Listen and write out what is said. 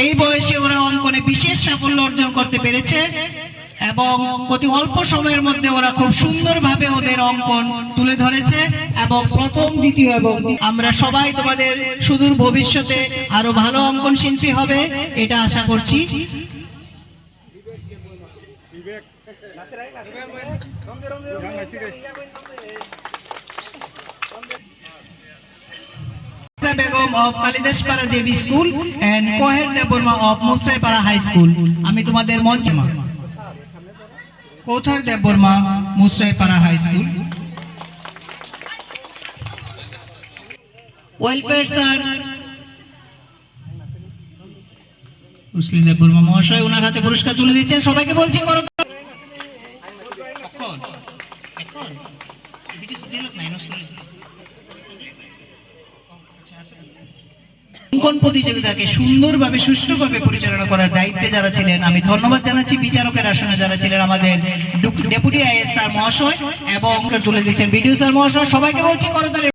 এই বয়সে ওরা অঙ্কনে বিশেষ সাফল্য অর্জন করতে পেরেছে এবং অতি অল্প সময়ের মধ্যে ওরা খুব সুন্দরভাবে ওদের অঙ্কন তুলে ধরেছে এবং প্রথম দ্বিতীয় এবং আমরা সবাই তোমাদের সুদূর ভবিষ্যতে আরো ভালো অঙ্কন শিল্পী হবে এটা আশা করছি। Begum of Kalideshpara JB School and Koher Deborma of Musraipara High School. আমি তোমাদের মঞ্চে কোথার Debbarma Musraipara high school. Welfare sir Musli Debbarma মহাশয় ওনার হাতে পুরস্কার তুলে দিচ্ছেন। সবাইকে বলছি করো অঙ্কন প্রতিযোগিতাকে সুন্দরভাবে সুষ্ঠুভাবে পরিচালনা করার দায়িত্বে যারা ছিলেন আমি ধন্যবাদ জানাচ্ছি। বিচারকের আসনে যারা ছিলেন আমাদের ডেপুটি আইএস স্যার মহাশয় এবং তুলে দিচ্ছেন বিডিও স্যার মহাশয়। সবাইকে বলছি করতালি।